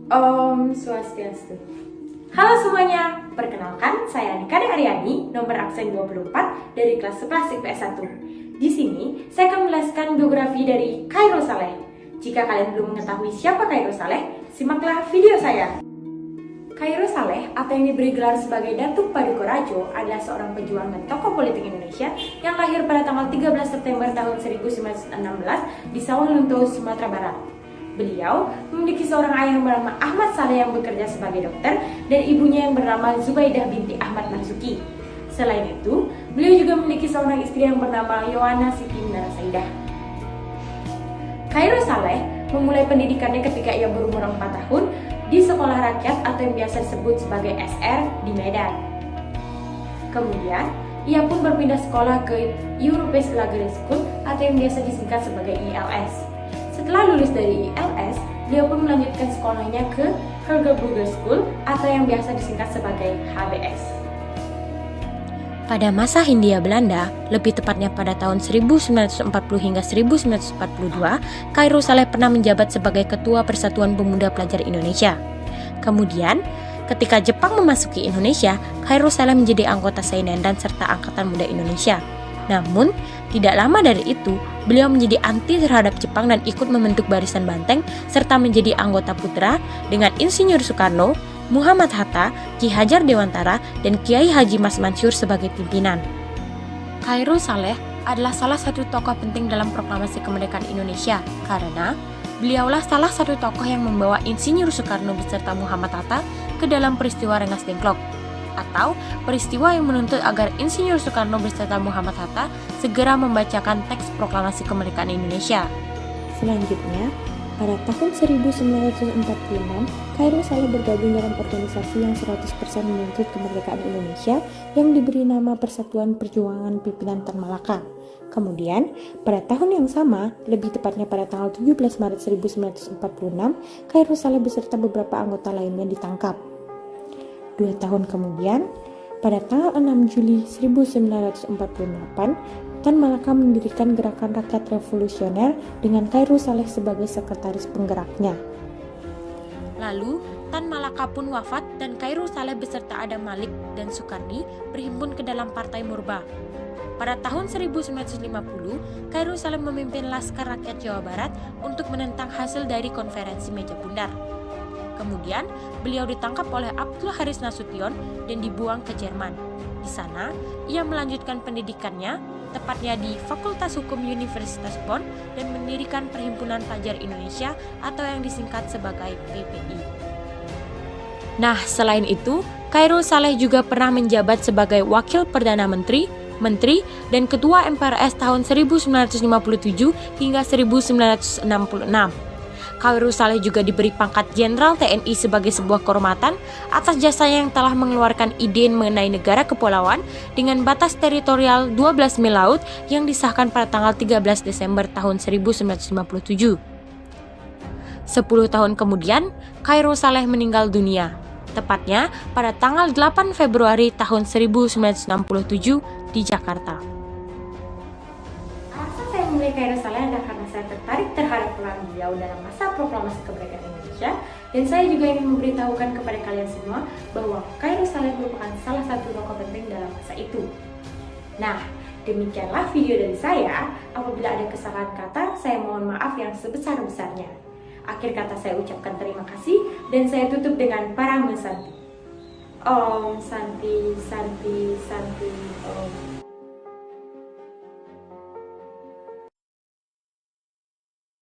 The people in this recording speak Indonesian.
Om Swastiastu. Halo semuanya, perkenalkan saya Nikade Aryani, nomor absen 24 dari kelas 11 IPS 1. Di sini, saya akan menjelaskan biografi dari Khairul Saleh. Jika kalian belum mengetahui siapa Khairul Saleh, simaklah video saya. Khairul Saleh, atau yang diberi gelar sebagai Datuk Paduka Rajo, adalah seorang pejuang dan tokoh politik Indonesia yang lahir pada tanggal 13 September tahun 1916 di Sawalunto, Sumatera Barat. Beliau memiliki seorang ayah yang bernama Ahmad Saleh yang bekerja sebagai dokter dan ibunya yang bernama Zubaidah binti Ahmad Marzuki. Selain itu, beliau juga memiliki seorang istri yang bernama Yohana Siti Minara Saidah. Khairul Saleh memulai pendidikannya ketika ia berumur 4 tahun di sekolah rakyat atau yang biasa disebut sebagai SR di Medan. Kemudian, ia pun berpindah sekolah ke European Lager School atau yang biasa disingkat sebagai ILS. Setelah lulus dari ILS, beliau pun melanjutkan sekolahnya ke Hagerbruger School atau yang biasa disingkat sebagai HBS. Pada masa Hindia Belanda, lebih tepatnya pada tahun 1940 hingga 1942, Khairul Saleh pernah menjabat sebagai Ketua Persatuan Pemuda Pelajar Indonesia. Kemudian, ketika Jepang memasuki Indonesia, Khairul Saleh menjadi anggota Seinedan serta Angkatan Muda Indonesia. Namun, tidak lama dari itu, beliau menjadi anti terhadap Jepang dan ikut membentuk Barisan Banteng serta menjadi anggota putra dengan Insinyur Soekarno, Muhammad Hatta, Ki Hajar Dewantara, dan Kiai Haji Mas Mansur sebagai pimpinan. Khairul Saleh adalah salah satu tokoh penting dalam proklamasi kemerdekaan Indonesia karena beliaulah salah satu tokoh yang membawa Insinyur Soekarno beserta Muhammad Hatta ke dalam peristiwa Rengas Dengklok atau peristiwa yang menuntut agar Insinyur Soekarno beserta Muhammad Hatta segera membacakan teks proklamasi kemerdekaan Indonesia. Selanjutnya, pada tahun 1946, Khairul Saleh bergabung dalam organisasi yang 100% menuntut kemerdekaan Indonesia yang diberi nama Persatuan Perjuangan Pimpinan Tan Malaka. Kemudian, pada tahun yang sama, lebih tepatnya pada tanggal 17 Maret 1946, Khairul Saleh beserta beberapa anggota lainnya ditangkap. 2 tahun kemudian, pada tanggal 6 Juli 1948, Tan Malaka mendirikan Gerakan Rakyat Revolusioner dengan Khairul Saleh sebagai sekretaris penggeraknya. Lalu, Tan Malaka pun wafat dan Khairul Saleh beserta Adam Malik dan Soekarni berhimpun ke dalam Partai Murba. Pada tahun 1950, Khairul Saleh memimpin Laskar Rakyat Jawa Barat untuk menentang hasil dari konferensi Meja Bundar. Kemudian, beliau ditangkap oleh Abdul Haris Nasution dan dibuang ke Jerman. Di sana, ia melanjutkan pendidikannya, tepatnya di Fakultas Hukum Universitas Bonn, dan mendirikan Perhimpunan Pelajar Indonesia atau yang disingkat sebagai PPI. Nah, selain itu, Khairul Saleh juga pernah menjabat sebagai Wakil Perdana Menteri, Menteri, dan Ketua MPRS tahun 1957 hingga 1966. Khairul Saleh juga diberi pangkat Jenderal TNI sebagai sebuah kehormatan atas jasanya yang telah mengeluarkan ide mengenai negara kepulauan dengan batas teritorial 12 mil laut yang disahkan pada tanggal 13 Desember tahun 1957. 10 tahun kemudian, Khairul Saleh meninggal dunia, tepatnya pada tanggal 8 Februari tahun 1967 di Jakarta. Alasan saya memilih Khairul Saleh adalah karena saya tertarik terhadap peran beliau dalam masa proklamasi kemerdekaan Indonesia, dan saya juga ingin memberitahukan kepada kalian semua bahwa Khairul Saleh merupakan salah satu tokoh penting dalam masa itu. Nah, demikianlah video dari saya. Apabila ada kesalahan kata, saya mohon maaf yang sebesar-besarnya. Akhir kata saya ucapkan terima kasih dan saya tutup dengan Parang Santi. Om Santi.